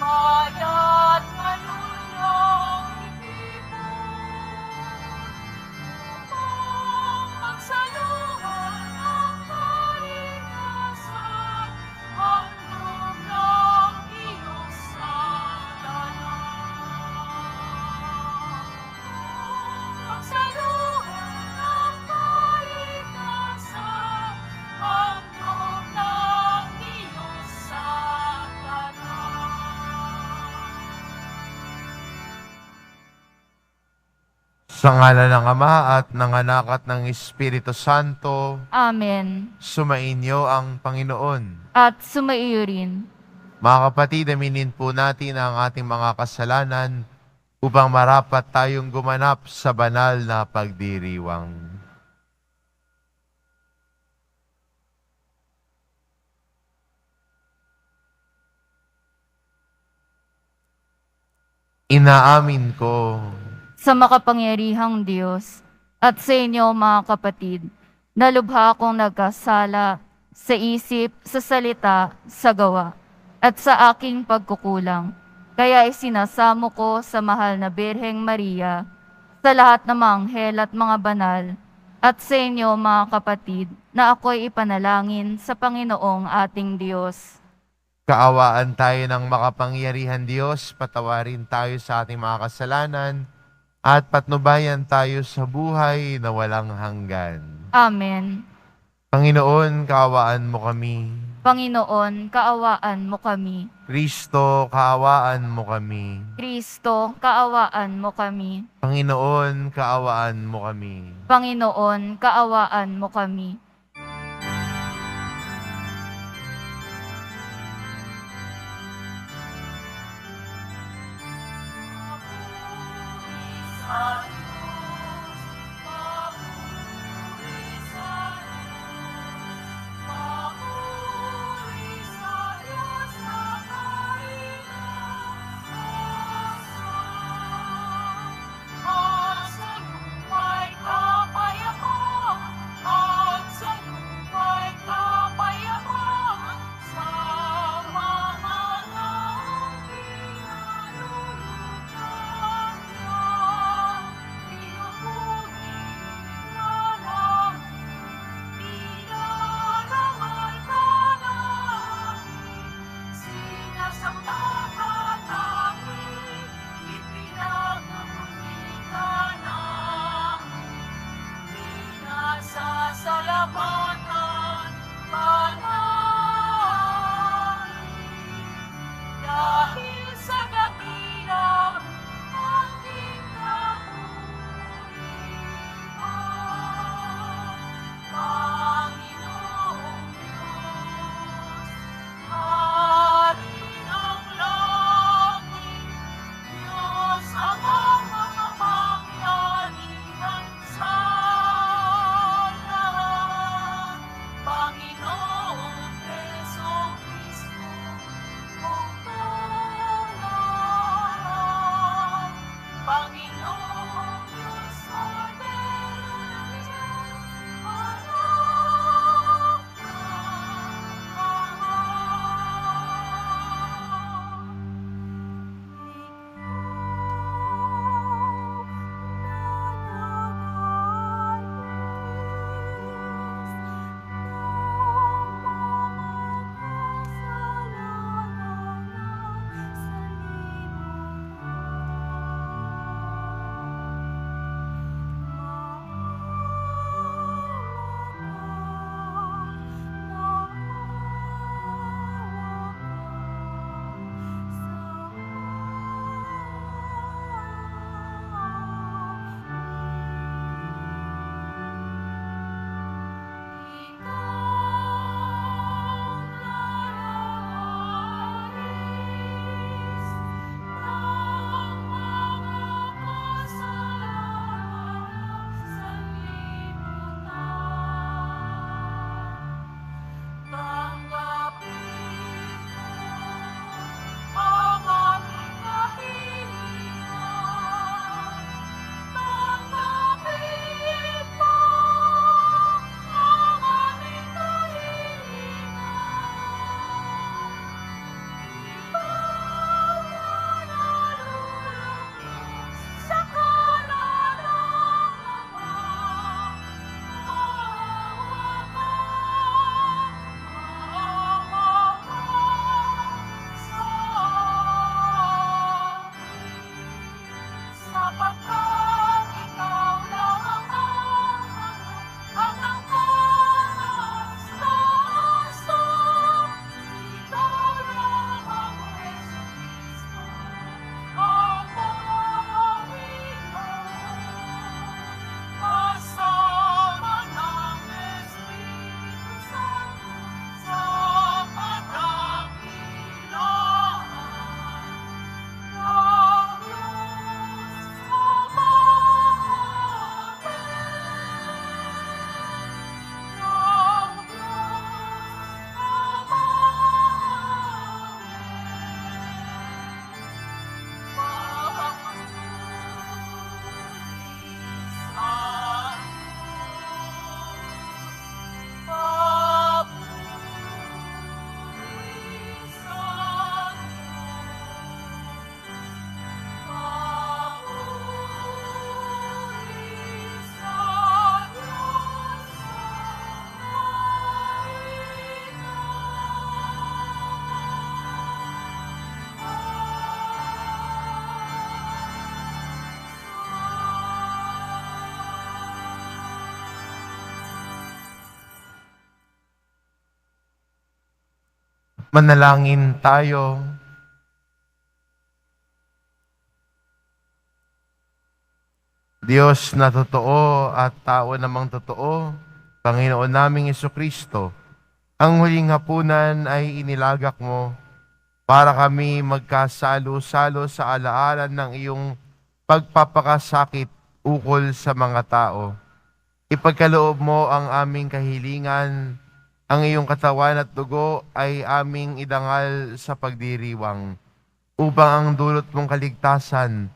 kaya't ngayon ibig upang magsaluhan ang kalikasan, handog ng iyong sadanan. Magsaluhan ang kalikasan, handog ng iyong sadanan. Sa ngalan ng Ama at ng Anak at ng Espiritu Santo, Amen. sumainyo ang Panginoon. At sumaiyo rin. Mga kapatid, aminin po natin ang ating mga kasalanan upang marapat tayong gumanap sa banal na pagdiriwang. Inaamin ko Sa makapangyarihang Diyos at sa inyo mga kapatid, na lubha akong nagkasala sa isip, sa salita, sa gawa, at sa aking pagkukulang. Kaya isinasamo ko sa mahal na Birheng Maria, sa lahat ng mga anghel at mga banal, at sa inyo mga kapatid, na ako'y ipanalangin sa Panginoong ating Diyos. kaawaan tayo ng makapangyarihan Diyos, patawarin tayo sa ating mga kasalanan, at patnubayan tayo sa buhay na walang hanggan. Amen. Panginoon, kaawaan mo kami. Panginoon, kaawaan mo kami. Kristo, kaawaan mo kami. Kristo, kaawaan mo kami. Panginoon, kaawaan mo kami. Panginoon, kaawaan mo kami. Manalangin tayo. Diyos na totoo at tao namang totoo, Panginoon naming Jesucristo, ang huling hapunan ay inilagak mo para kami magkasalo-salo sa alaalan ng iyong pagpapakasakit ukol sa mga tao. Ipagkaloob mo ang aming kahilingan, ang iyong katawan at dugo ay aming idangal sa pagdiriwang, upang ang dulot mong kaligtasan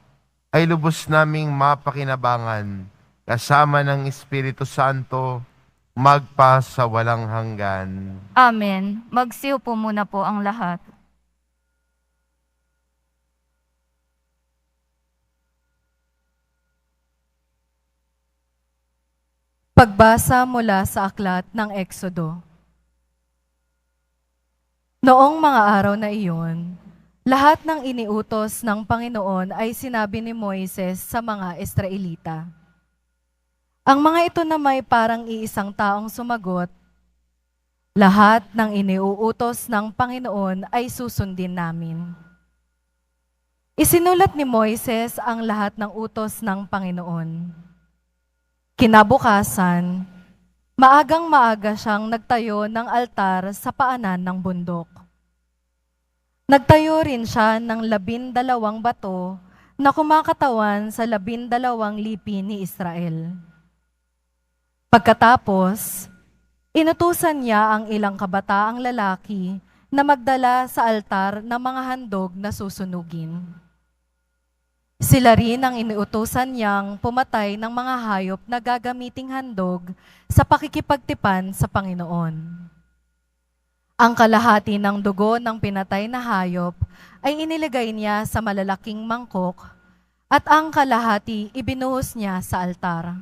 ay lubos naming mapakinabangan, kasama ng Espiritu Santo, magpa sa walang hanggan. Amen. Magsiupo muna po ang lahat. Pagbasa mula sa aklat ng Eksodo. Noong mga araw na iyon, lahat ng iniutos ng Panginoon ay sinabi ni Moises sa mga Israelita. Ang mga ito na may parang iisang taong sumagot, lahat ng iniuutos ng Panginoon ay susundin namin. Isinulat ni Moises ang lahat ng utos ng Panginoon. Kinabukasan, maagang-maaga siyang nagtayo ng altar sa paanan ng bundok. Nagtayo rin siya ng 12 bato na kumakatawan sa 12 lipi ni Israel. Pagkatapos, inutusan niya ang ilang kabataang lalaki na magdala sa altar ng mga handog na susunugin. Sila rin ang iniutusan niyang pumatay ng mga hayop na gagamiting handog sa pakikipagtipan sa Panginoon. Ang kalahati ng dugo ng pinatay na hayop ay inilagay niya sa malalaking mangkok at ang kalahati ibinuhos niya sa altar.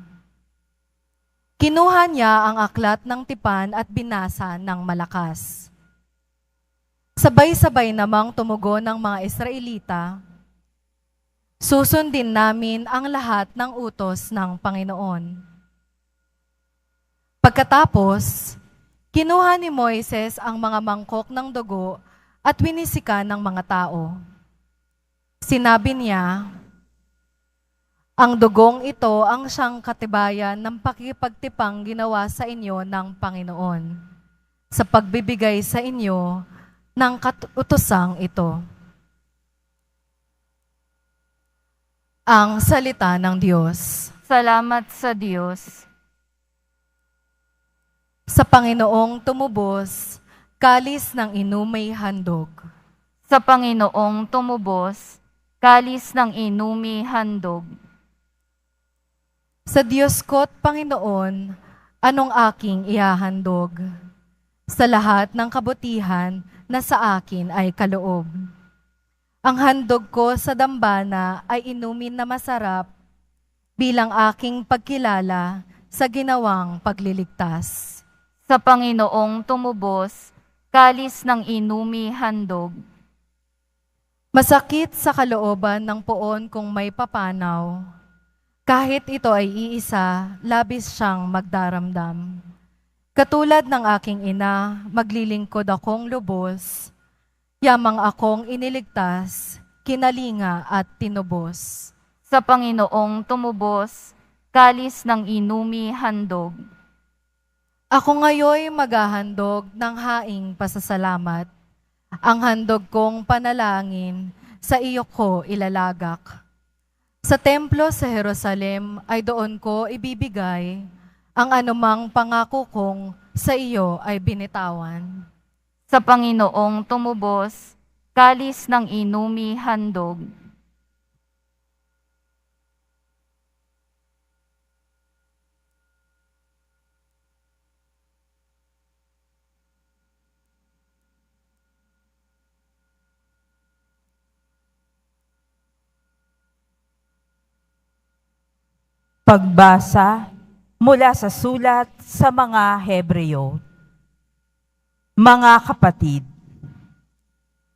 Kinuha niya ang aklat ng tipan at binasa ng malakas. Sabay-sabay namang tumugon ng mga Israelita, susundin namin ang lahat ng utos ng Panginoon. Pagkatapos, kinuha ni Moises ang mga mangkok ng dugo at winisika ng mga tao. Sinabi niya, ang dugong ito ang siyang katibayan ng pakikipagtipang ginawa sa inyo ng Panginoon sa pagbibigay sa inyo ng utosang ito. Ang salita ng Diyos. Salamat sa Diyos. Sa Panginoong tumubos, kalis ng inumay handog. Sa Panginoong tumubos, kalis ng inumi handog. Sa Diyos ko't Panginoon, anong aking ihahandog? Sa lahat ng kabutihan na sa akin ay kaloob. Ang handog ko sa dambana ay inumin na masarap bilang aking pagkilala sa ginawang pagliligtas. Sa Panginoong tumubos, kalis ng inumi handog. Masakit sa kalooban ng poon kung may papanaw. Kahit ito ay iisa, labis siyang magdaramdam. Katulad ng aking ina, maglilingkod akong lubos. Yamang akong iniligtas, kinalinga at tinubos. Sa Panginoong tumubos, kalis ng inumi handog. Ako ngayoy maghahandog ng haing pasasalamat. Ang handog kong panalangin, sa iyo ko ilalagak. Sa templo sa Jerusalem ay doon ko ibibigay, ang anumang pangako kong sa iyo ay binitawan. Sa Panginoong tumubos, kalis ng inumi handog. Pagbasa mula sa sulat sa mga Hebreo. Mga kapatid,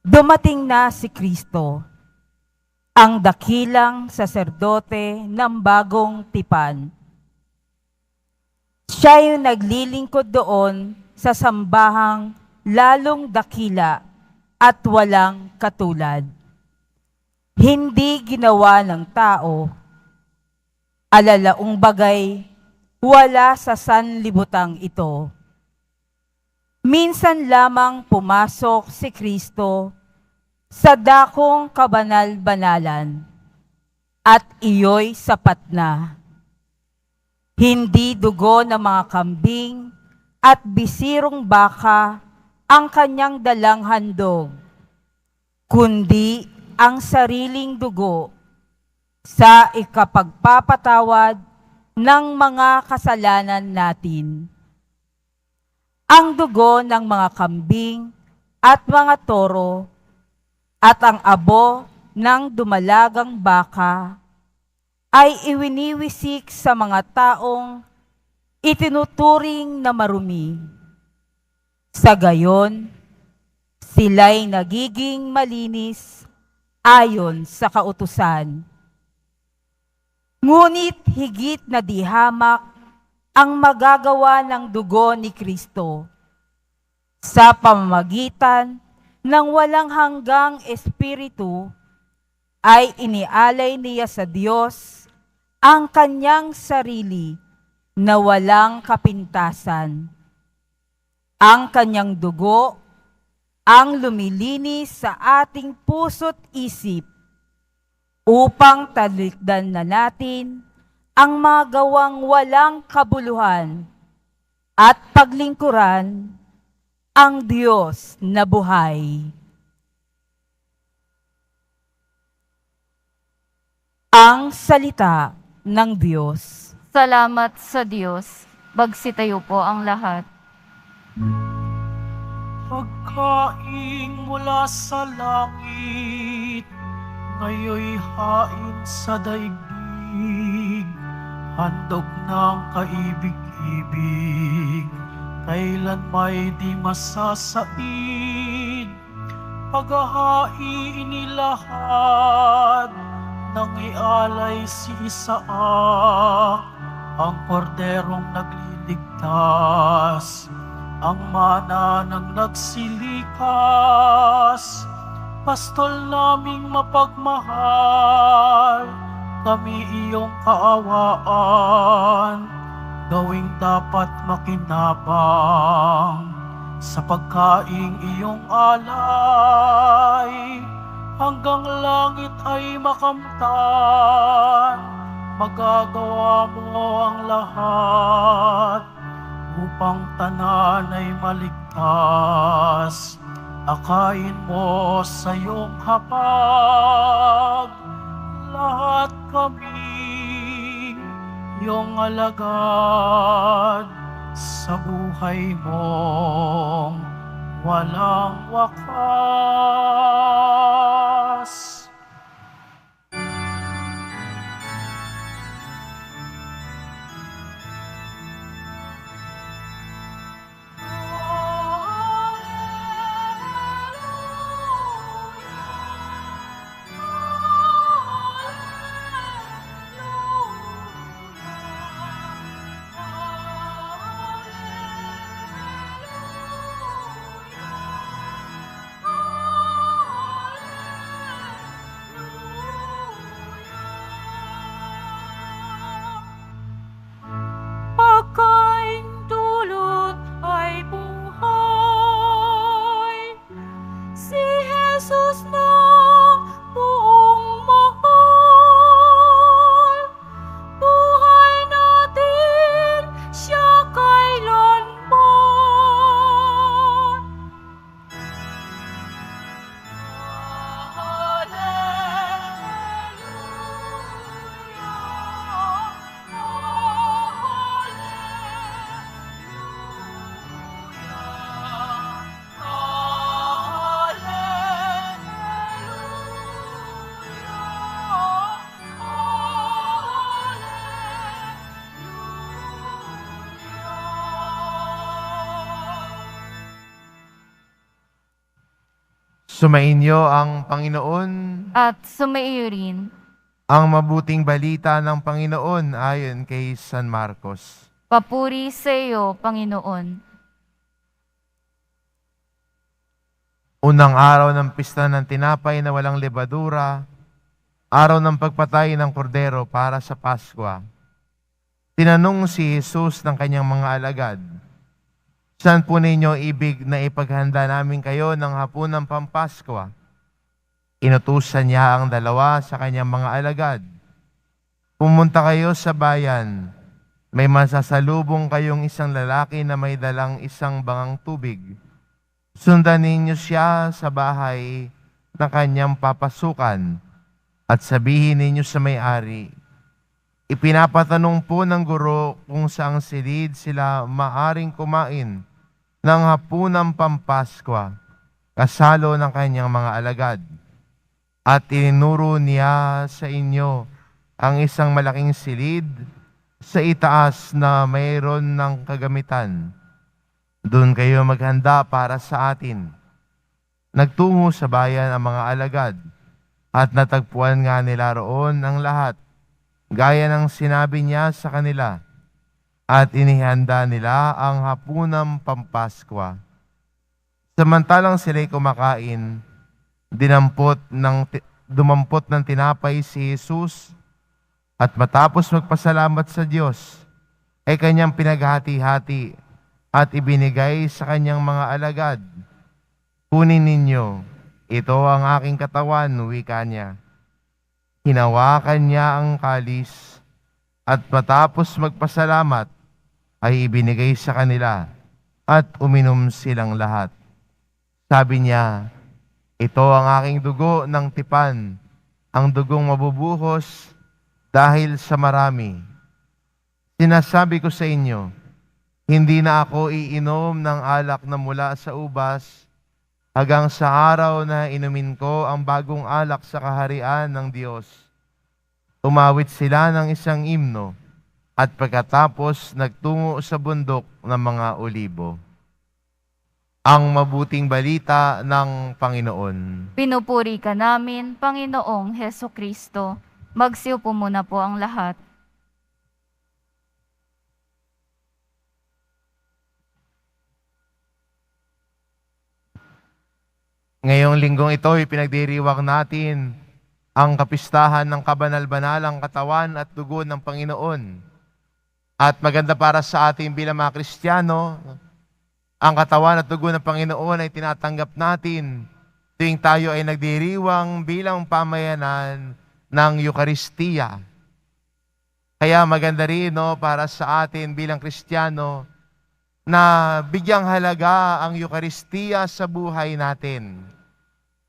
dumating na si Kristo, ang dakilang saserdote ng bagong tipan. Siya yung naglilingkod doon sa sambahang lalong dakila at walang katulad. Hindi ginawa ng tao, alalaong bagay, wala sa sanlibutang ito. Minsan lamang pumasok si Kristo sa dakong kabanal-banalan at iyo'y sapat na. Hindi dugo ng mga kambing at bisirong baka ang kanyang dalang handog, kundi ang sariling dugo sa ikapagpapatawad ng mga kasalanan natin. Ang dugo ng mga kambing at mga toro at ang abo ng dumalagang baka ay iwiniwisik sa mga taong itinuturing na marumi. Sa gayon, sila'y nagiging malinis ayon sa kautusan. Ngunit higit na di hamak ang magagawa ng dugo ni Kristo sa pamamagitan ng walang hanggang espiritu ay inialay niya sa Diyos ang kanyang sarili na walang kapintasan. Ang kanyang dugo ang lumilinis sa ating puso't isip upang talikdan na natin ang mga gawang walang kabuluhan at paglingkuran ang Diyos na buhay. Ang salita ng Diyos. Salamat sa Diyos. Magsitayo po ang lahat. Pagkain mula sa langit, ngayoy hain sa daigdig, handog ng kaibig-ibig, kailan may di masasaid. Paghahain nilahat, nang ialay si Isaac, ang korderong nagliligtas, ang mana ng nagsilikas. Pastol naming mapagmahal, kami iyong kaawaan, gawing dapat makinabang sa pagkaing iyong alay. Hanggang langit ay makamtan, magagawa mo ang lahat upang tanan ay maligtas. Akayin mo sa iyong hapag, lahat kami iyong alagad sa buhay mong walang wakas. Sumainyo ang Panginoon. At sumaiyo rin. Ang mabuting balita ng Panginoon ayon kay San Marcos. Papuri sa iyo, Panginoon. Unang araw ng pista ng tinapay na walang lebadura, araw ng pagpatay ng kordero para sa Paskwa. Tinanong si Jesus ng kanyang mga alagad, "Saan po ninyo ibig na ipaghanda namin kayo ng hapunang Pampaskwa?" Inutusan niya ang dalawa sa kanyang mga alagad, "Pumunta kayo sa bayan. May masasalubong kayong isang lalaki na may dalang isang bangang tubig. Sundan ninyo siya sa bahay na kanyang papasukan at sabihin ninyo sa may-ari, ipinapatanong po ng guro kung saang silid sila maaring kumain ng hapunang Pampaskwa, kasalo ng kanyang mga alagad. At ininuro niya sa inyo ang isang malaking silid sa itaas na mayroon ng kagamitan. Doon kayo maghanda para sa atin." Nagtungo sa bayan ang mga alagad at natagpuan nga nila roon ang lahat, gaya ng sinabi niya sa kanila, at inihanda nila ang hapunang Pampaskwa. Samantalang sila'y kumakain, dumampot ng tinapay si Jesus at matapos magpasalamat sa Diyos, ay kanyang pinaghati-hati at ibinigay sa kanyang mga alagad. "Kunin ninyo, ito ang aking katawan," wika niya. Hinawakan niya ang kalis at matapos magpasalamat ay ibinigay sa kanila at uminom silang lahat. Sabi niya, "Ito ang aking dugo ng tipan, ang dugong mabubuhos dahil sa marami. Sinasabi ko sa inyo, hindi na ako iinom ng alak na mula sa ubas hanggang sa araw na inumin ko ang bagong alak sa kaharian ng Diyos." Umawit sila ng isang himno at pagkatapos nagtungo sa bundok ng mga Olibo. Ang mabuting balita ng Panginoon. Pinupuri ka namin, Panginoong Heso Kristo. Magsiupo muna po ang lahat. Ngayong linggong ito, ipinagdiriwang natin ang kapistahan ng kabanal-banalang katawan at dugo ng Panginoon. At maganda para sa atin bilang mga Kristiyano, ang katawan at dugo ng Panginoon ay tinatanggap natin tuwing tayo ay nagdiriwang bilang pamayanan ng Eucharistia. Kaya maganda rin para sa atin bilang Kristiyano na bigyang halaga ang Eucharistia sa buhay natin.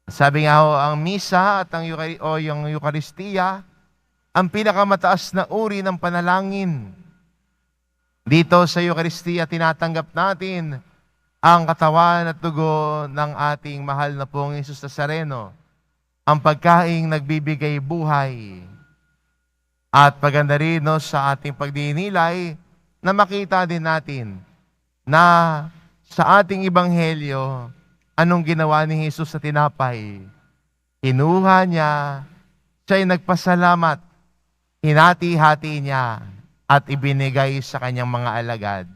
Sabi nga ang misa at yung Eucharistia, ang pinakamataas na uri ng panalangin. Dito sa Eucharistia, tinatanggap natin ang katawan at dugo ng ating mahal na pong Jesus Nazareno, ang pagkaing nagbibigay buhay. At maganda rin sa ating pagdinilay na makita din natin na sa ating Ebanghelyo, anong ginawa ni Jesus sa tinapay? Kinuha niya, siya'y nagpasalamat, hinati-hati niya, at ibinigay sa kanyang mga alagad.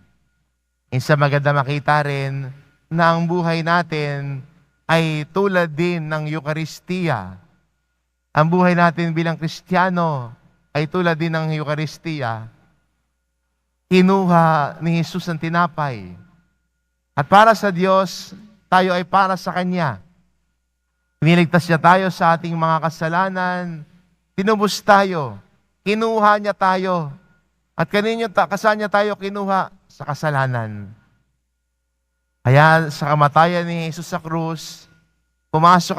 Isa maganda makita rin na ang buhay natin ay tulad din ng Eucharistia. Ang buhay natin bilang Kristiyano ay tulad din ng Eucharistia. Kinuha ni Jesus ang tinapay. At para sa Diyos, tayo ay para sa Kanya. Niligtas niya tayo sa ating mga kasalanan. Tinubos tayo. Kinuha niya tayo. At kasaan niya tayo kinuha? Sa kasalanan. Kaya sa kamatayan ni Jesus sa krus, pumasok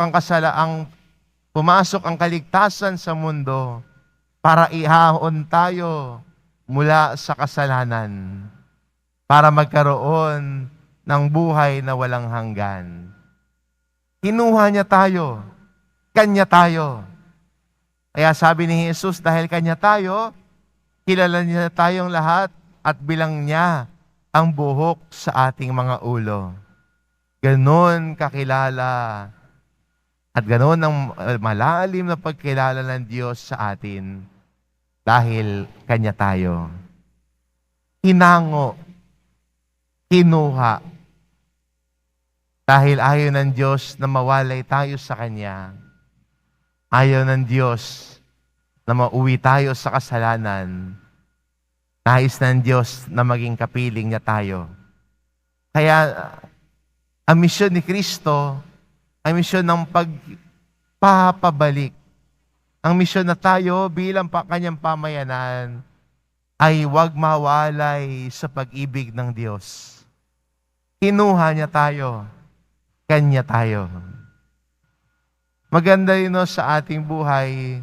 ang kaligtasan sa mundo para ihahon tayo mula sa kasalanan, para magkaroon ng buhay na walang hanggan. Kinuha niya tayo, Kanya tayo. Kaya sabi ni Jesus, dahil Kanya tayo, kilala niya tayong lahat at bilang niya ang buhok sa ating mga ulo. Ganon kakilala at ganon ang malalim na pagkilala ng Diyos sa atin dahil Kanya tayo. Hinango, kinuha, Dahil ayaw ng Diyos na mawalay tayo sa Kanya. Ayaw ng Diyos na mauwi tayo sa kasalanan. Nais ng Diyos na maging kapiling niya tayo. Kaya, ang misyon ni Kristo ay misyon ng pagpapabalik. Ang misyon na tayo bilang kanyang pamayanan ay huwag mawalay sa pag-ibig ng Diyos. Kinuha niya tayo. Kanya tayo. Maganda yun sa ating buhay.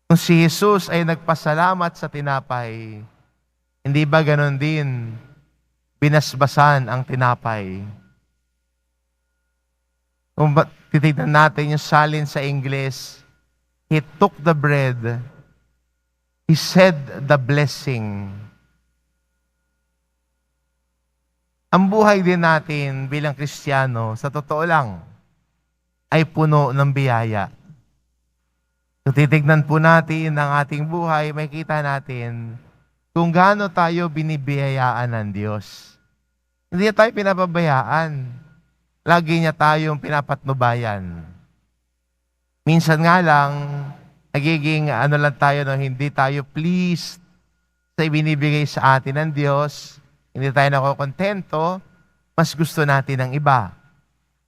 Kung si Jesus ay nagpasalamat sa tinapay, hindi ba ganon din binasbasan ang tinapay? Kung titignan natin yung salin sa English, He took the bread, He said the blessing. Ang buhay din natin bilang Kristiyano, sa totoo lang, ay puno ng biyaya. Kung titignan po natin ang ating buhay, makikita natin kung gaano tayo binibiyayaan ng Diyos. Hindi niya tayo pinapabayaan. Lagi niya tayong pinapatnubayan. Minsan nga lang, nagiging lang tayo, no, hindi tayo pleased sa ibinibigay sa atin ng Diyos. Hindi tayo nakokontento, mas gusto natin ng iba.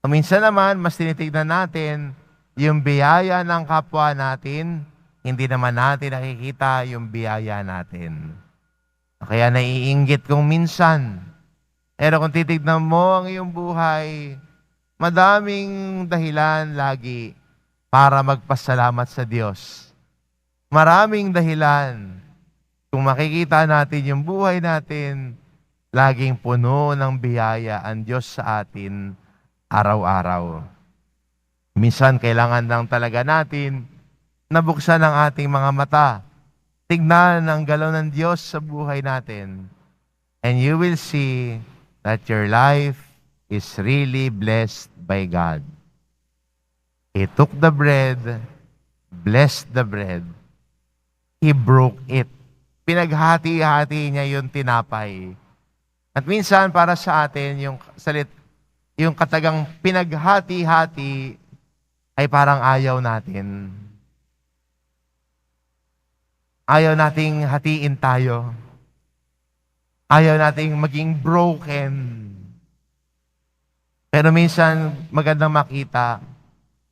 O minsan naman, mas tinitignan natin yung biyaya ng kapwa natin, hindi naman natin nakikita yung biyaya natin. Kaya naiinggit kung minsan. Pero kung titignan mo ang iyong buhay, madaming dahilan lagi para magpasalamat sa Diyos. Maraming dahilan. Kung makikita natin yung buhay natin, laging puno ng biyaya ang Diyos sa atin araw-araw. Minsan, kailangan lang talaga natin nabuksan ang ating mga mata. Tignan ang galaw ng Diyos sa buhay natin. And you will see that your life is really blessed by God. He took the bread, blessed the bread, He broke it. Pinaghati-hati niya yung tinapay. At minsan, para sa atin, yung katagang pinaghati-hati ay parang ayaw natin. Ayaw nating hatiin tayo. Ayaw nating maging broken. Pero minsan, magandang makita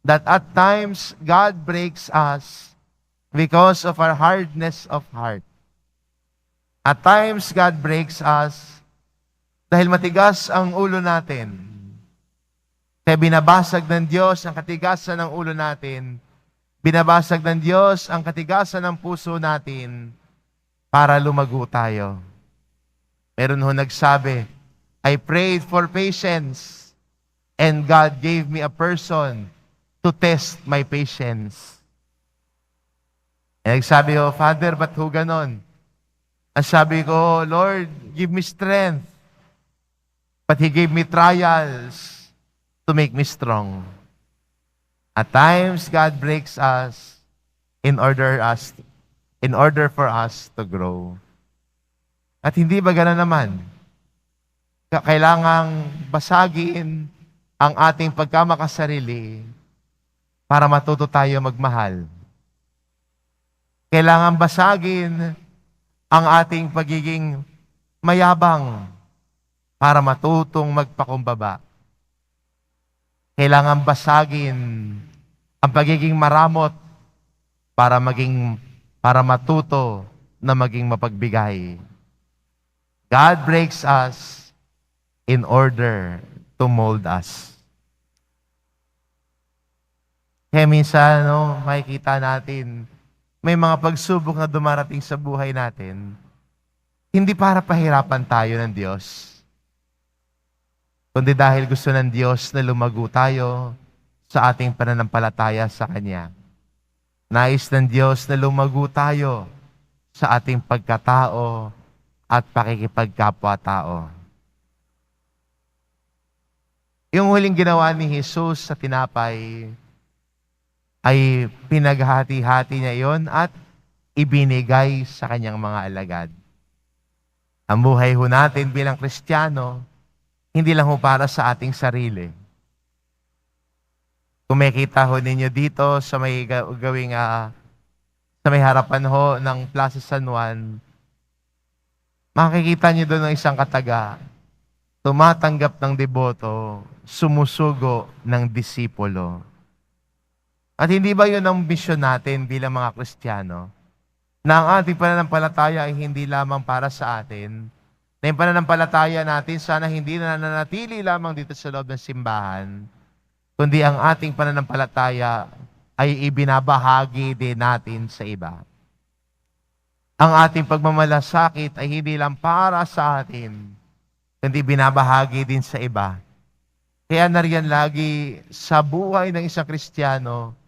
that at times, God breaks us because of our hardness of heart. At times, God breaks us dahil matigas ang ulo natin. Kaya binabasag ng Diyos ang katigasan ng ulo natin. Binabasag ng Diyos ang katigasan ng puso natin para lumago tayo. Meron ho nagsabi, I prayed for patience and God gave me a person to test my patience. And nagsabi ko, Father, ba't ho ganon? Ang sabi ko, Lord, give me strength. But He gave me trials to make me strong. At times, God breaks us in order for us to grow. At hindi ba gano'n naman? Kailangang basagin ang ating pagkamakasarili para matuto tayo magmahal. Kailangan basagin ang ating pagiging mayabang para matutong magpakumbaba. Kailangan basagin ang pagiging maramot para matuto na maging mapagbigay. God breaks us in order to mold us. Kaya minsan, makikita natin, may mga pagsubok na dumarating sa buhay natin, hindi para pahirapan tayo ng Diyos, kundi dahil gusto ng Diyos na lumago tayo sa ating pananampalataya sa Kanya. Nais ng Diyos na lumago tayo sa ating pagkatao at pakikipagkapwa-tao. Yung huling ginawa ni Jesus sa tinapay ay pinaghati-hati niya yon at ibinigay sa Kanyang mga alagad. Ang buhay ho natin bilang Kristiyano hindi lang ho para sa ating sarili. Kung makikita ho ninyo dito sa may sa may harapan ho ng Plaza San Juan, makikita niyo doon ng isang kataga, tumatanggap ng deboto, sumusugo ng disipulo. At hindi ba yun ang misyon natin bilang mga Kristiyano? Na ang ating pananampalataya ay hindi lamang para sa atin, na yung pananampalataya natin sana hindi na nananatili lamang dito sa loob ng simbahan, kundi ang ating pananampalataya ay ibinabahagi din natin sa iba. Ang ating pagmamalasakit ay hindi lang para sa atin, kundi binabahagi din sa iba. Kaya nariyan lagi sa buhay ng isang Kristiyano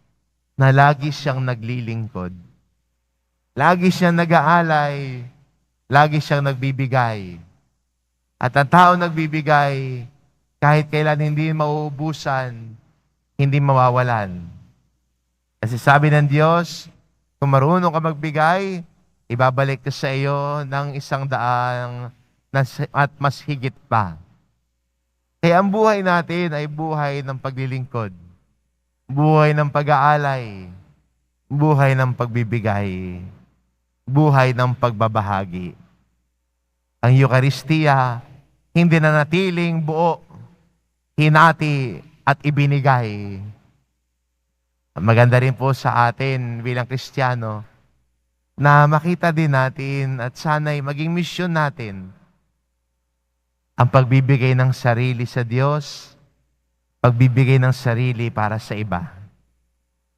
na lagi siyang naglilingkod. Lagi siyang nag-aalay, lagi siyang nagbibigay. At ang tao nagbibigay, kahit kailan hindi mauubusan, hindi mawawalan. Kasi sabi ng Diyos, kung marunong ka magbigay, ibabalik ko sa iyo ng 100 at mas higit pa. Kaya ang buhay natin ay buhay ng paglilingkod, buhay ng pag-aalay, buhay ng pagbibigay, buhay ng pagbabahagi. Ang Eucharistia, hindi na natiling buo, hinati at ibinigay. Maganda rin po sa atin bilang Kristiyano na makita din natin at sana'y maging misyon natin ang pagbibigay ng sarili sa Diyos, pagbibigay ng sarili para sa iba.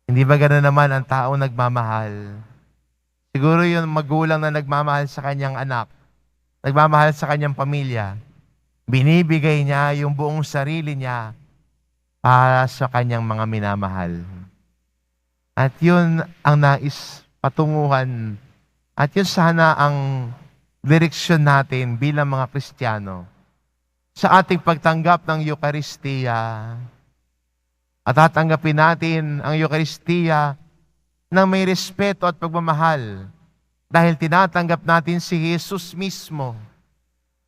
Hindi ba gano'n naman ang tao nagmamahal? Siguro yung magulang na nagmamahal sa kanyang anak, nagmamahal sa kanyang pamilya, binibigay niya yung buong sarili niya para sa kanyang mga minamahal. At yun ang nais patunguhan. At yun sana ang direksyon natin bilang mga Kristiyano sa ating pagtanggap ng Eucharistia. At tatanggapin natin ang Eucharistia na may respeto at pagmamahal dahil tinatanggap natin si Jesus mismo.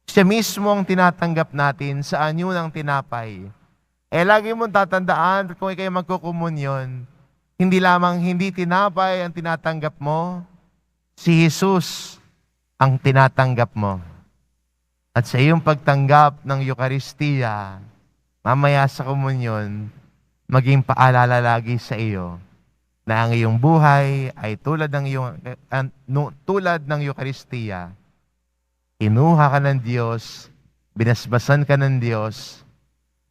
Siya mismo ang tinatanggap natin sa anyo ng tinapay. Lagi mong tatandaan kung ikay magkukumunyon, hindi lamang hindi tinapay ang tinatanggap mo, si Jesus ang tinatanggap mo. At sa iyong pagtanggap ng Eucharistia, mamaya sa komunyon, maging paalala lagi sa iyo na ang iyong buhay ay tulad ng Eucharistia. Kinuha ka ng Diyos, binasbasan ka ng Diyos,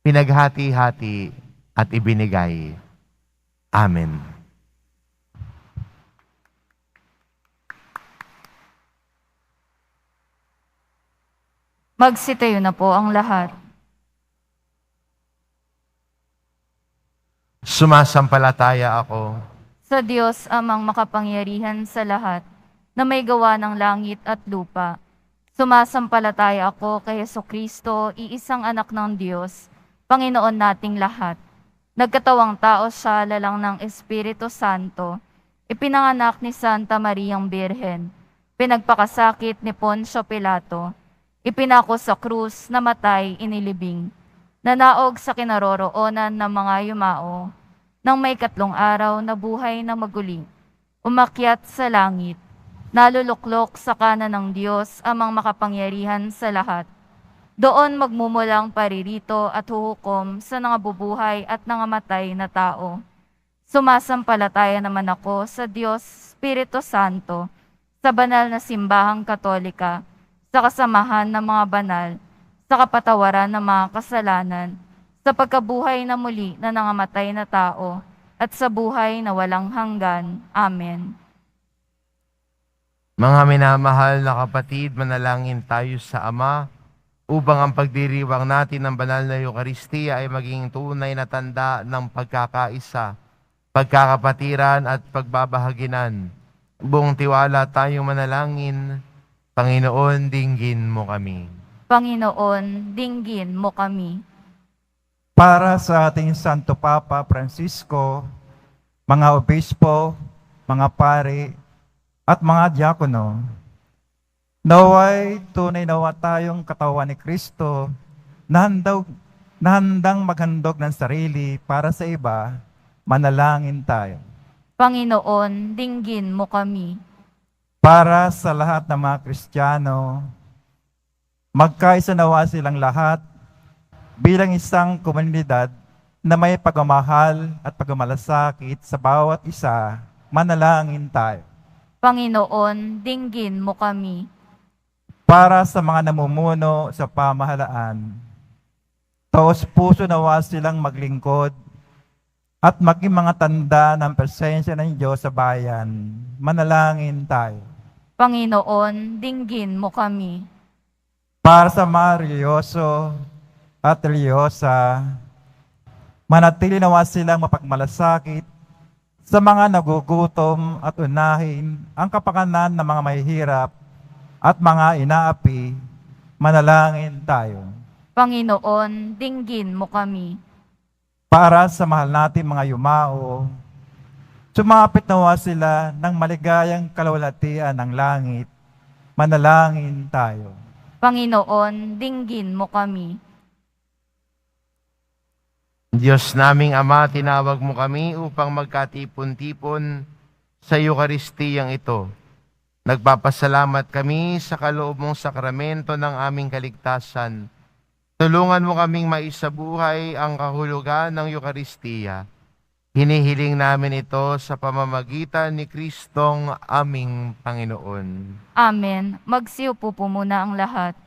pinaghati-hati at ibinigay. Amen. Magsitayo na po ang lahat. Sumasampalataya ako Sa Diyos amang makapangyarihan sa lahat, na may gawa ng langit at lupa. Sumasampalataya ako kay Jesucristo, iisang anak ng Diyos, Panginoon nating lahat. Nagkatawang tao siya lalang ng Espiritu Santo, ipinanganak ni Santa Mariang Birhen, pinagpakasakit ni Poncio Pilato, ipinako sa krus, namatay, inilibing, nanaog sa kinaroroonan ng mga yumao, nang may 3 araw na buhay na maguli, umakyat sa langit, naluluklok sa kanan ng Diyos amang makapangyarihan sa lahat. Doon magmumulang paririto at huhukom sa nangabubuhay at nangamatay na tao. Sumasampalataya naman ako sa Diyos Espiritu Santo, sa banal na simbahang katolika, sa kasamahan ng mga banal, sa kapatawaran ng mga kasalanan, sa pagkabuhay na muli na nangamatay na tao, at sa buhay na walang hanggan. Amen. Mga minamahal na kapatid, manalangin tayo sa Ama upang ang pagdiriwang natin ng banal na Eucharistia ay maging tunay na tanda ng pagkakaisa, pagkakapatiran at pagbabahaginan. Buong tiwala tayong manalangin. Panginoon, dinggin mo kami. Panginoon, dinggin mo kami. Para sa ating Santo Papa Francisco, mga obispo, mga pari, at mga diakono, naway tunay nawa tayong katawan ni Kristo na handang maghandog ng sarili para sa iba, manalangin tayo. Panginoon, dinggin mo kami. Para sa lahat ng mga Kristiyano, magkaisa nawa silang lahat bilang isang komunidad na may pagmamahal at pagmamalasakit sa bawat isa, manalangin tayo. Panginoon, dinggin mo kami. Para sa mga namumuno sa pamahalaan, taos puso nawa silang maglingkod at maging mga tanda ng presensya ng Diyos sa bayan, manalangin tayo. Panginoon, dinggin mo kami. Para sa mga reliyoso at reliyosa, manatili nawa silang mapagmalasakit sa mga nagugutom at unahin ang kapakanan ng mga mahihirap at mga inaapi, manalangin tayo. Panginoon, dinggin mo kami. Para sa mahal natin mga yumao, sumapit nawa sila ng maligayang kalawalatian ng langit, manalangin tayo. Panginoon, dinggin mo kami. Diyos naming Ama, tinawag mo kami upang magkatipon-tipon sa Eukaristiyang ito. Nagpapasalamat kami sa kaloob mong sakramento ng aming kaligtasan. Tulungan mo kaming maisabuhay ang kahulugan ng Eukaristiya. Hinihiling namin ito sa pamamagitan ni Kristong aming Panginoon. Amen. Magsiupo po muna ang lahat.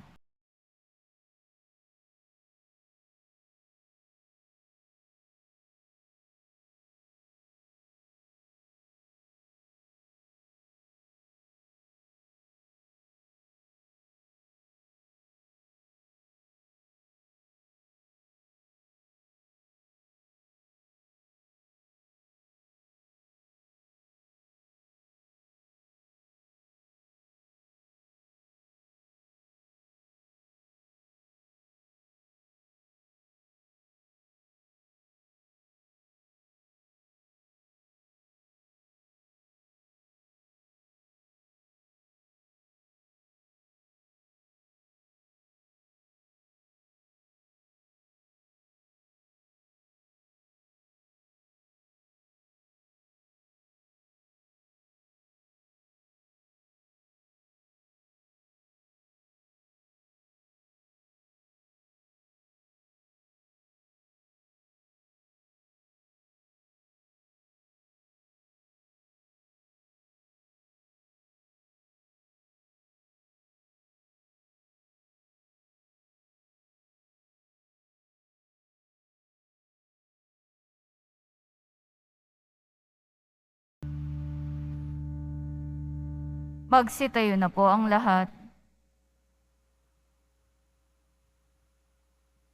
Magsitayo na po ang lahat.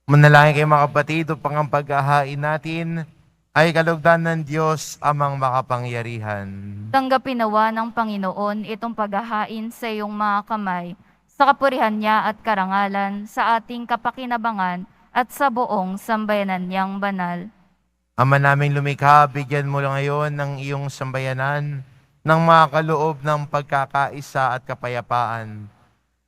Manalangin kayo mga kapatid upang ang paghahain natin ay kalugdan ng Diyos amang makapangyarihan. Tanggapin nawa ng Panginoon itong paghahain sa iyong mga kamay, sa kapurihan niya at karangalan, sa ating kapakinabangan at sa buong sambayanan niyang banal. Ama naming lumikha, bigyan mo lang ngayon ng iyong sambayanan ng mga kaloob ng pagkakaisa at kapayapaan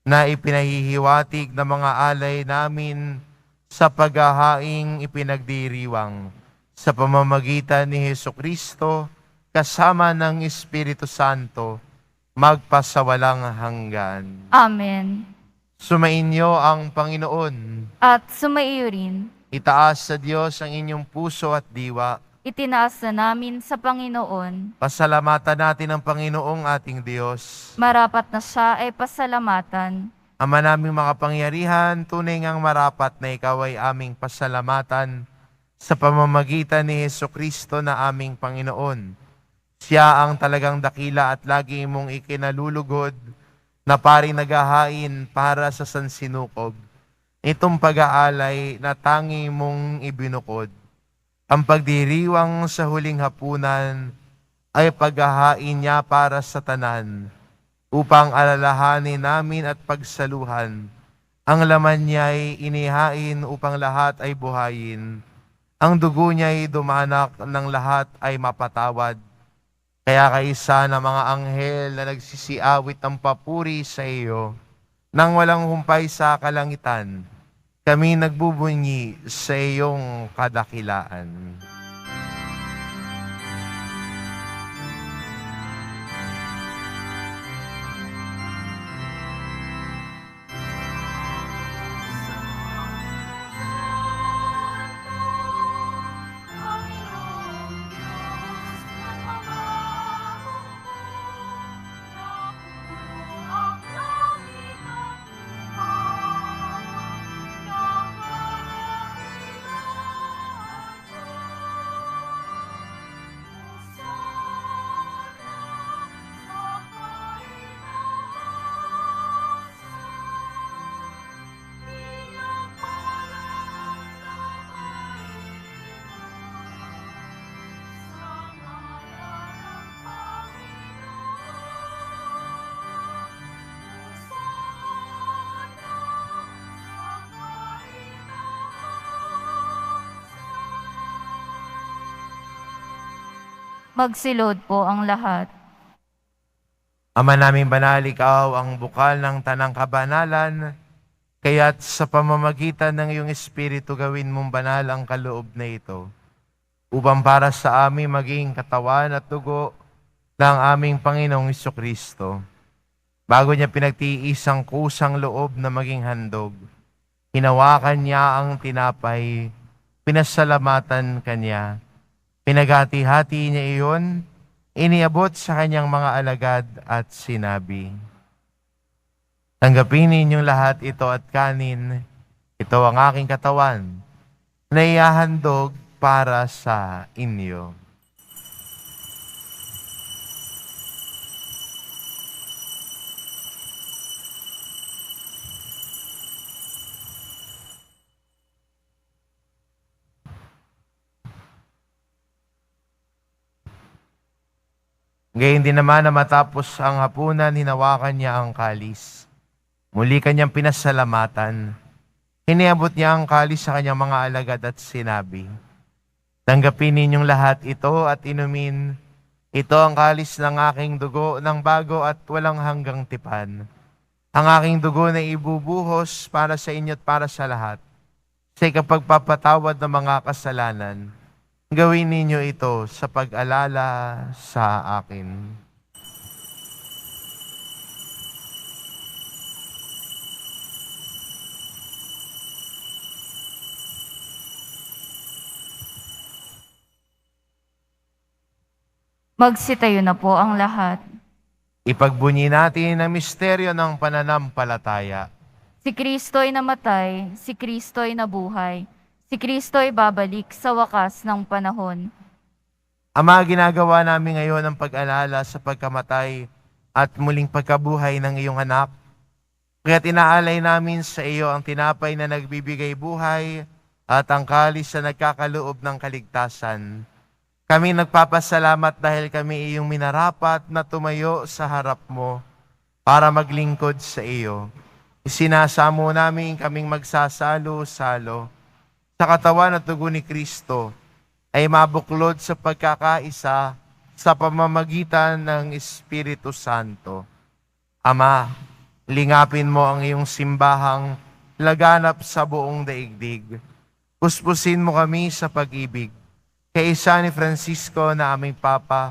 na ipinahihiwatig ng mga alay namin sa paghahaing ipinagdiriwang sa pamamagitan ni Hesukristo kasama ng Espiritu Santo magpasawalang hanggan. Amen. Sumainyo ang Panginoon. At sumaiyo rin, Itaas sa Diyos ang inyong puso at diwa. itinaas na namin sa Panginoon. Pasalamatan natin ang Panginoong ating Diyos. Marapat na siya ay pasalamatan. Ama naming makapangyarihan, tunay ngang marapat na ikaw ay aming pasalamatan sa pamamagitan ni Hesukristo na aming Panginoon. Siya ang talagang dakila at lagi mong ikinalulugod na paring naghahain para sa sansinukob. Itong pag-aalay na tangi mong ibinukod. Ang pagdiriwang sa huling hapunan ay paghahain niya para sa tanan, upang alalahanin namin at pagsaluhan. Ang laman niya ay inihain upang lahat ay buhayin. Ang dugo niya ay dumanak ng lahat ay mapatawad. Kaya kaisa ng mga anghel na nagsisiawit ng papuri sa iyo, nang walang humpay sa kalangitan, kami nagbubunyi sa iyong kadakilaan. Magsilod po ang lahat. Ama naming banal, ikaw ang bukal ng tanang kabanalan, kaya't sa pamamagitan ng iyong Espiritu gawin mong banal ang kaloob na ito, upang para sa amin maging katawan at dugo ng aming Panginoong Jesucristo. Bago niya pinagtiis ang kusang loob na maging handog, hinawakan niya ang tinapay, pinasalamatan kanya, pinaghati-hati niya iyon, iniabot sa kanyang mga alagad at sinabi, "Tanggapin ninyong lahat ito at kanin, ito ang aking katawan, na ihahandog para sa inyo." Gayon din naman na matapos ang hapunan, hinawakan niya ang kalis. Muli kanyang pinasalamatan. Iniabot niya ang kalis sa kanyang mga alagad at sinabi, "Tanggapin ninyong lahat ito at inumin. Ito ang kalis ng aking dugo ng bago at walang hanggang tipan. Ang aking dugo na ibubuhos para sa inyo at para sa lahat. Sa ikapagpapatawad ng mga kasalanan, gawin ninyo ito sa pag-alala sa akin." Magsitayo na po ang lahat. Ipagbunyi natin ang misteryo ng pananampalataya. Si Kristo'y namatay, si Kristo'y nabuhay, si Kristo'y babalik sa wakas ng panahon. Ama, ginagawa namin ngayon ang pag-alala sa pagkamatay at muling pagkabuhay ng iyong anak. Kaya inaalay namin sa iyo ang tinapay na nagbibigay buhay at ang kalis na nagkakaloob ng kaligtasan. Kami nagpapasalamat dahil kami iyong minarapat na tumayo sa harap mo para maglingkod sa iyo. Isinasamo namin kaming magsasalo-salo sa katawan at dugo ni Kristo ay mabuklod sa pagkakaisa sa pamamagitan ng Espiritu Santo. Ama, lingapin mo ang iyong simbahang laganap sa buong daigdig. Puspusin mo kami sa pag-ibig. Kaisa ni Francisco na aming Papa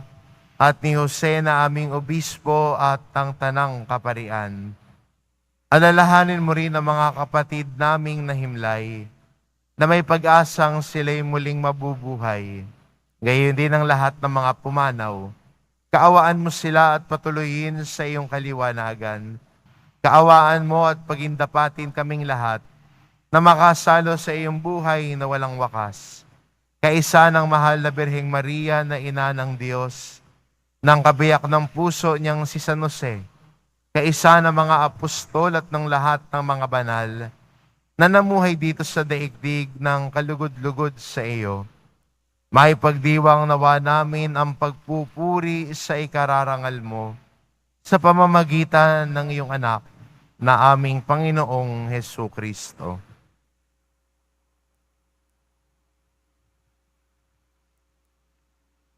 at ni Jose na aming Obispo at ang Tanang Kaparian. Alalahanin mo rin ang mga kapatid naming nahimlay na may pag-asang sila'y muling mabubuhay. Gayon din ang lahat ng mga pumanaw. Kaawaan mo sila at patuloyin sa iyong kaliwanagan. Kaawaan mo at pagindapatin kaming lahat na makasalo sa iyong buhay na walang wakas. Kaisa ng mahal na Birheng Maria na ina ng Diyos, ng kabiyak ng puso niyang si San Jose, kaisa ng mga apostol at ng lahat ng mga banal na namuhay dito sa daigdig ng kalugod-lugod sa iyo. Maipagdiwang nawa namin ang pagpupuri sa ikararangal mo sa pamamagitan ng iyong anak na aming Panginoong Hesukristo.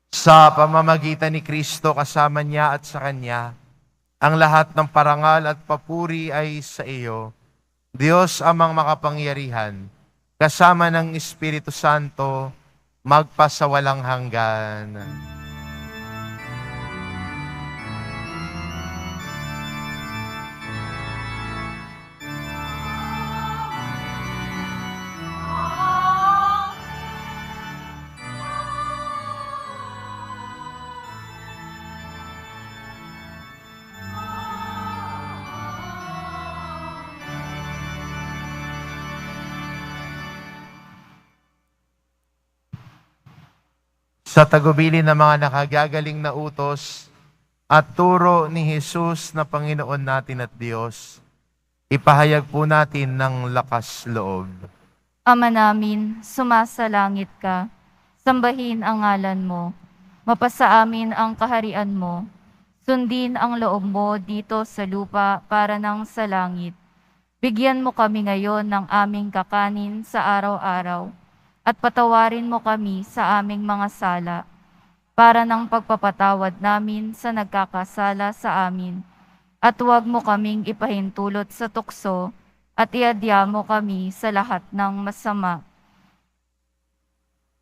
Sa pamamagitan ni Kristo, kasama niya at sa Kanya, ang lahat ng parangal at papuri ay sa iyo, Diyos amang makapangyarihan, kasama ng Espiritu Santo, magpasawalang hanggan. Sa tagubilin ng mga nakagagaling na utos at turo ni Jesus na Panginoon natin at Diyos, ipahayag po natin ng lakas loob. Ama namin, sumasalangit ka. Sambahin ang ngalan mo. Mapasa amin ang kaharian mo. Sundin ang loob mo dito sa lupa para nang sa langit. Bigyan mo kami ngayon ng aming kakanin sa araw-araw at patawarin mo kami sa aming mga sala para ng pagpapatawad namin sa nagkakasala sa amin. At huwag mo kaming ipahintulot sa tukso at iadya mo kami sa lahat ng masama.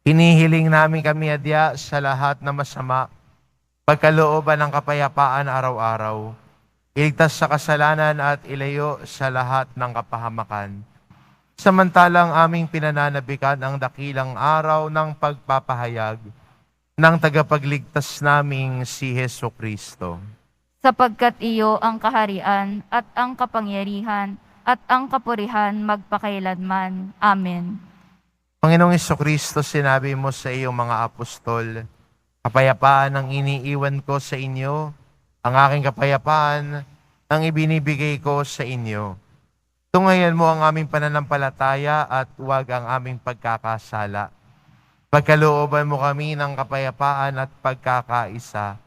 Hinihiling namin kami adya sa lahat na masama, pagkalooban ng kapayapaan araw-araw, iligtas sa kasalanan at ilayo sa lahat ng kapahamakan. Samantalang aming pinananabikan ang dakilang araw ng pagpapahayag ng tagapagligtas naming si Heso Kristo. Sapagkat iyo ang kaharian at ang kapangyarihan at ang kapurihan magpakailanman. Amen. Panginoong Kristo, sinabi mo sa iyong mga apostol, kapayapaan ang iniiwan ko sa inyo, ang aking kapayapaan ang ibinibigay ko sa inyo. Tungayan mo ang aming pananampalataya at huwag ang aming pagkakasala. Pagkalooban mo kami ng kapayapaan at pagkakaisa,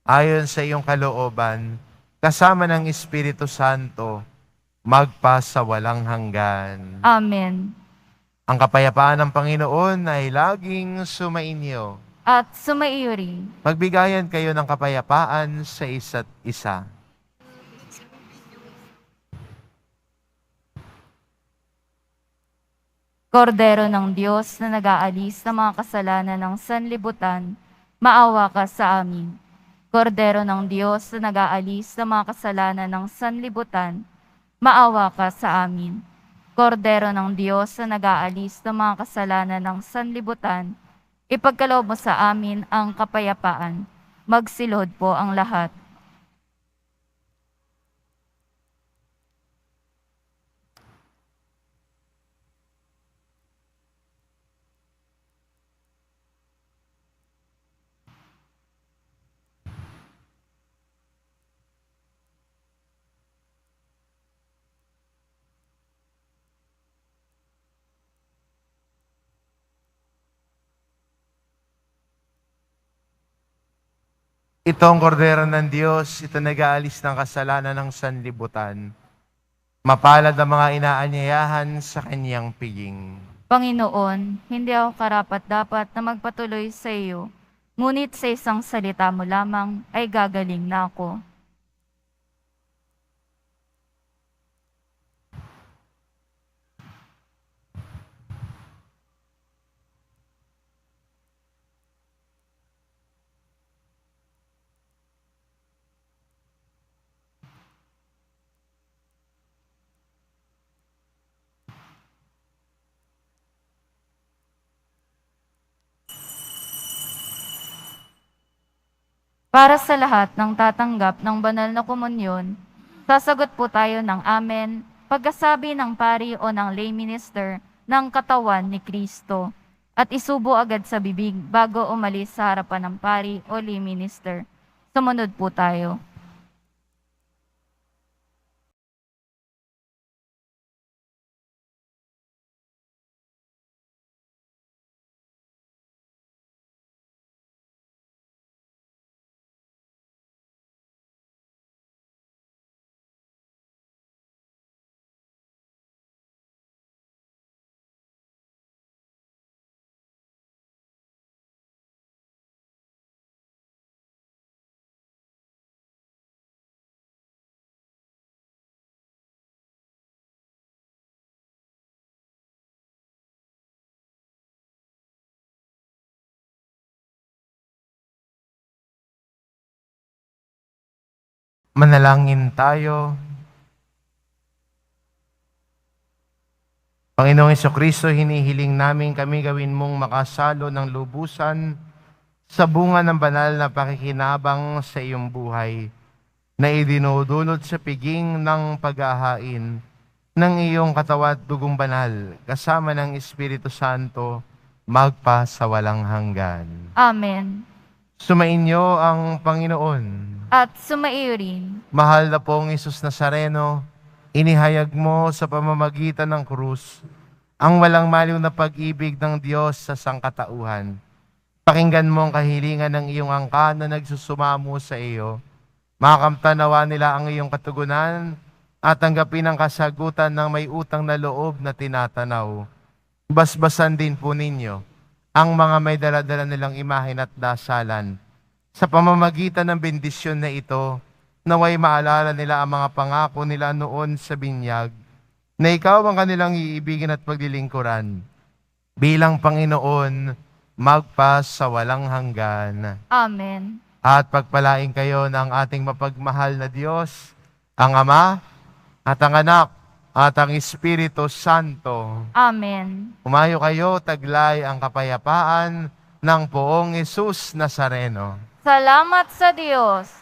ayon sa iyong kalooban, kasama ng Espiritu Santo, magpasawalang hanggan. Amen. Ang kapayapaan ng Panginoon ay laging sumainyo. At sumaiyo rin. Magbigayan kayo ng kapayapaan sa isa't isa. Kordero ng Diyos na nag-aalis ng mga kasalanan ng sanlibutan, maawa ka sa amin. Kordero ng Diyos na nag-aalis ng mga kasalanan ng sanlibutan, maawa ka sa amin. Kordero ng Diyos na nag-aalis ng mga kasalanan ng sanlibutan, ipagkaloob mo sa amin ang kapayapaan. Magsilod po ang lahat. Ito ang kordero ng Diyos, ito nag-aalis ng kasalanan ng sanlibutan. Mapalad ang mga inaanyayahan sa kanyang piging. Panginoon, hindi ako karapat-dapat na magpatuloy sa iyo, ngunit sa isang salita mo lamang ay gagaling na ako. Para sa lahat ng tatanggap ng banal na komunyon, sasagot po tayo ng amen pagkasabi ng pari o ng lay minister ng katawan ni Kristo at isubo agad sa bibig bago umalis sa harapan ng pari o lay minister. Sumunod po tayo. Manalangin tayo. Panginoong Jesucristo, hinihiling namin kami gawin mong makasalo ng lubusan sa bunga ng banal na pakikinabang sa iyong buhay na idinudulot sa piging ng paghahain ng iyong katawan at dugong banal kasama ng Espiritu Santo magpa sa walang hanggan. Amen. Sumainyo ang Panginoon. At sumaiyo rin. Mahal na pong Isus Nazareno, inihayag mo sa pamamagitan ng krus ang walang maliw na pag-ibig ng Diyos sa sangkatauhan. Pakinggan mo ang kahilingan ng iyong angkan na nagsusumamo sa iyo. Makamtanawa nila ang iyong katugunan at tanggapin ang kasagutan ng may utang na loob na tinatanaw. Basbasan din po ninyo ang mga may daladala nilang imahen at dasalan. Sa pamamagitan ng bendisyon na ito, naway maalala nila ang mga pangako nila noon sa binyag, na ikaw ang kanilang iibigin at paglilingkuran. Bilang Panginoon, magpas sa walang hanggan. Amen. At pagpalain kayo ng ating mapagmahal na Diyos, ang Ama, at ang Anak, at ang Espiritu Santo. Amen. Umayo kayo, taglay ang kapayapaan ng poong Hesus Nazareno. Salamat sa Diyos.